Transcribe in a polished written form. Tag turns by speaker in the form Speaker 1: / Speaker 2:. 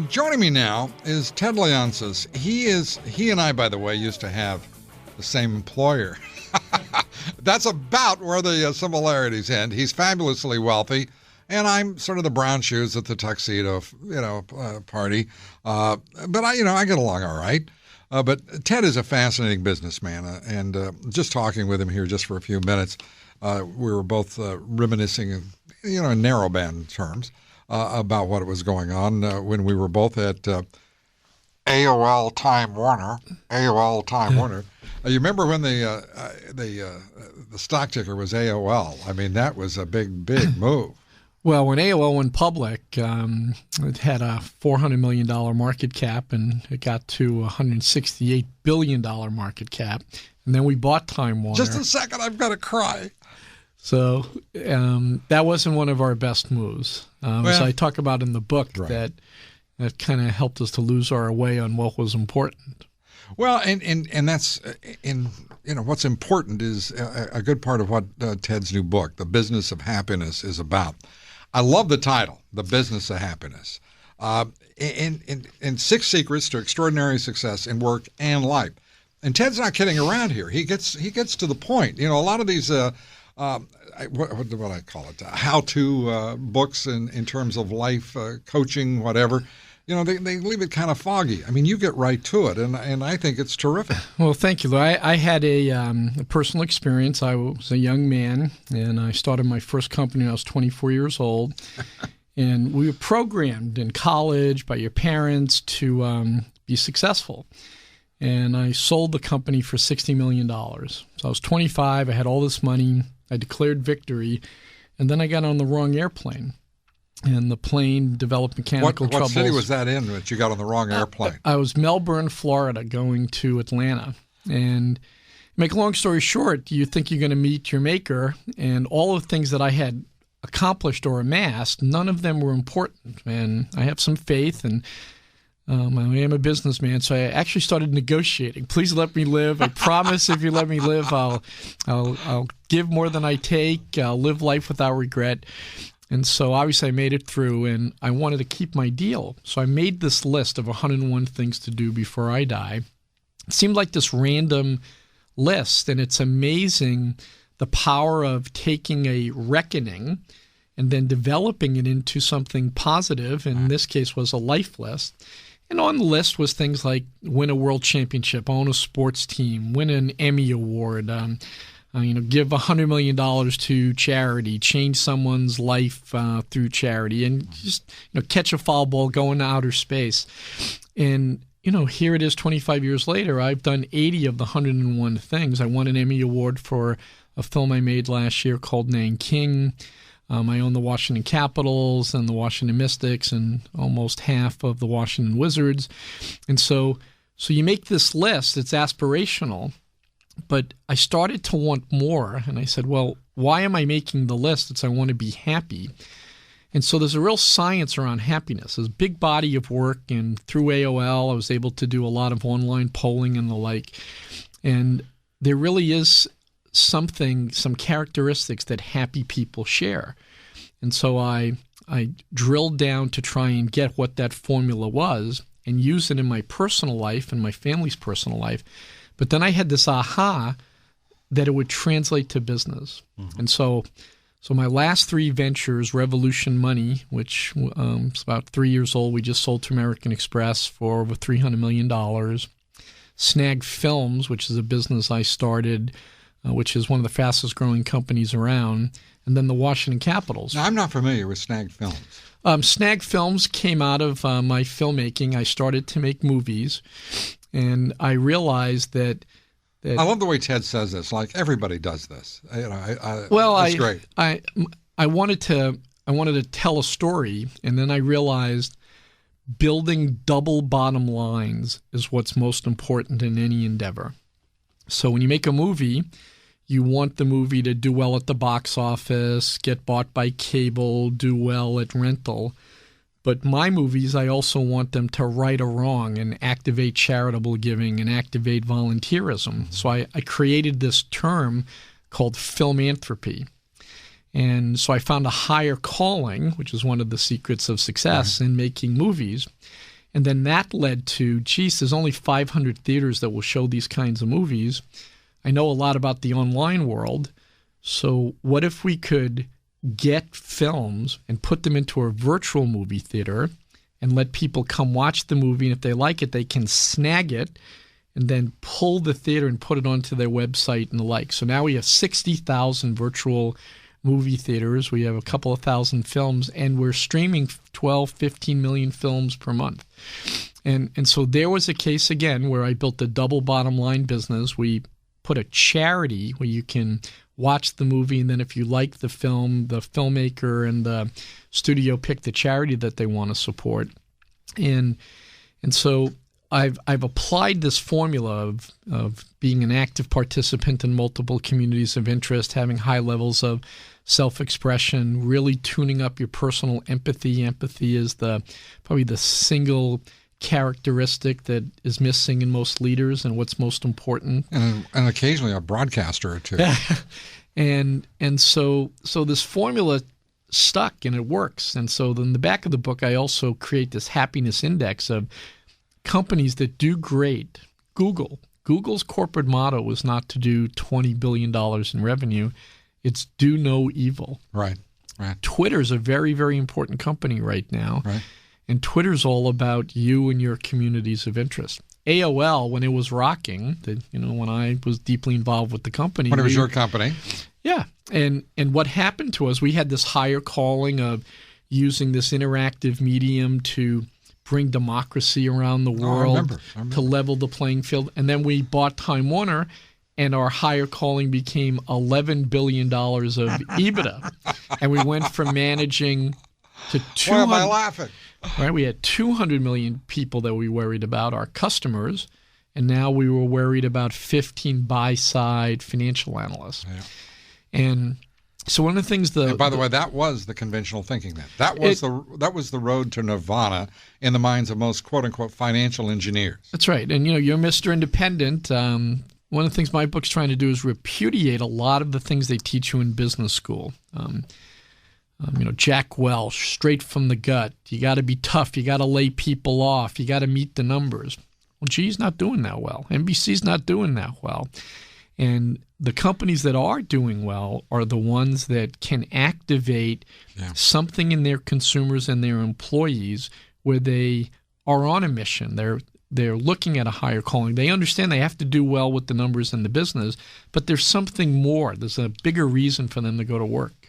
Speaker 1: Joining me now is Ted Leonsis. He and I, by the way, used to have the same employer. That's about where the similarities end. He's fabulously wealthy, and I'm sort of the brown shoes at the tuxedo, party. But I get along all right. But Ted is a fascinating businessman, and just talking with him here just for a few minutes, we were both reminiscing, in narrowband terms, about what was going on when we were both at AOL Time Warner. You remember when the stock ticker was AOL? I mean, that was a big move.
Speaker 2: Well, when AOL went public, it had a $400 million market cap, and it got to a $168 billion market cap. And then we bought Time Warner.
Speaker 1: Just a second, I've got to cry.
Speaker 2: So that wasn't one of our best moves. As I talk about in the book, right. that kind of helped us to lose our way on what was important.
Speaker 1: Well, and that's what's important is a good part of what Ted's new book, The Business of Happiness, is about. I love the title, The Business of Happiness. In 6 Secrets to Extraordinary Success in Work and Life. And Ted's not kidding around here. He gets to the point. A lot of these what do I call it? How-to books in terms of life coaching, whatever. They leave it kind of foggy. I mean, you get right to it, and I think it's terrific.
Speaker 2: Well, thank you, Lou. I had a personal experience. I was a young man, and I started my first company when I was 24 years old. And we were programmed in college by your parents to be successful. And I sold the company for $60 million. So I was 25. I had all this money. I declared victory. And then I got on the wrong airplane. And the plane developed mechanical troubles.
Speaker 1: What city was that in that you got on the wrong airplane?
Speaker 2: I was Melbourne, Florida, going to Atlanta. And make a long story short, you think you're going to meet your maker, and all of the things that I had accomplished or amassed, none of them were important. And I have some faith, and I am a businessman, so I actually started negotiating. Please let me live. I promise if you let me live, I'll give more than I take. I'll live life without regret. And so obviously I made it through, and I wanted to keep my deal. So I made this list of 101 things to do before I die. It seemed like this random list, and it's amazing the power of taking a reckoning and then developing it into something positive. In this case was a life list. And on the list was things like win a world championship, own a sports team, win an Emmy Award, give $100 million to charity, change someone's life through charity, and just catch a foul ball, go into outer space. And here it is 25 years later. I've done 80 of the 101 things. I won an Emmy Award for a film I made last year called Nanking. I own the Washington Capitals and the Washington Mystics and almost half of the Washington Wizards. And so you make this list. It's aspirational. But I started to want more, and I said, well, why am I making the list? It's I want to be happy. And so there's a real science around happiness. There's a big body of work, and through AOL, I was able to do a lot of online polling and the like. And there really is some characteristics that happy people share. And so I drilled down to try and get what that formula was and use it in my personal life and my family's personal life. But then I had this aha that it would translate to business. Mm-hmm. And so my last 3 ventures, Revolution Money, which is about 3 years old, we just sold to American Express for over $300 million. Snag Films, which is a business I started, which is one of the fastest growing companies around. And then the Washington Capitals.
Speaker 1: Now, I'm not familiar with Snag Films.
Speaker 2: Snag Films came out of my filmmaking. I started to make movies. And I realized that I
Speaker 1: love the way Ted says this. Like everybody does this.
Speaker 2: That's great. I wanted to tell a story, and then I realized building double bottom lines is what's most important in any endeavor. So when you make a movie, you want the movie to do well at the box office, get bought by cable, do well at rental. But my movies, I also want them to right a wrong and activate charitable giving and activate volunteerism. So I created this term called philanthropy. And so I found a higher calling, which is one of the secrets of success in making movies. And then that led to, geez, there's only 500 theaters that will show these kinds of movies. I know a lot about the online world. So what if we could get films and put them into a virtual movie theater and let people come watch the movie, and if they like it, they can snag it and then pull the theater and put it onto their website and the like. So now we have 60,000 virtual movie theaters. We have a couple of thousand films, and we're streaming 12, 15 million films per month. And so there was a case, again, where I built a double bottom line business. We put a charity where you can watch the movie, and then if you like the film, the filmmaker and the studio pick the charity that they want to support. And so I've applied this formula of being an active participant in multiple communities of interest, having high levels of self-expression, really tuning up your personal empathy. Empathy is probably the single characteristic that is missing in most leaders and what's most important.
Speaker 1: And occasionally a broadcaster or two.
Speaker 2: And so this formula stuck and it works. And so in the back of the book, I also create this happiness index of companies that do great. Google's corporate motto was not to do $20 billion in revenue. It's do no evil.
Speaker 1: Right.
Speaker 2: Twitter's a very, very important company right now.
Speaker 1: Right.
Speaker 2: And Twitter's all about you and your communities of interest. AOL, when it was rocking, when I was deeply involved with the company.
Speaker 1: When it was your company.
Speaker 2: Yeah. And what happened to us, we had this higher calling of using this interactive medium to bring democracy around the world,
Speaker 1: I remember.
Speaker 2: to level the playing field. And then we bought Time Warner, and our higher calling became $11 billion of EBITDA. And we went from managing to 200.
Speaker 1: Why am I laughing?
Speaker 2: Right, we had 200 million people that we worried about, our customers, and now we were worried about 15 buy-side financial analysts.
Speaker 1: Yeah.
Speaker 2: And so one of the things
Speaker 1: and by the way, that was the conventional thinking then. That was the road to nirvana in the minds of most quote-unquote financial engineers.
Speaker 2: That's right. And you're Mr. Independent. One of the things my book's trying to do is repudiate a lot of the things they teach you in business school. Jack Welch, straight from the gut. You got to be tough. You got to lay people off. You got to meet the numbers. Well, GE's not doing that well. NBC's not doing that well. And the companies that are doing well are the ones that can activate something in their consumers and their employees where they are on a mission. They're looking at a higher calling. They understand they have to do well with the numbers in the business, but there's something more. There's a bigger reason for them to go to work.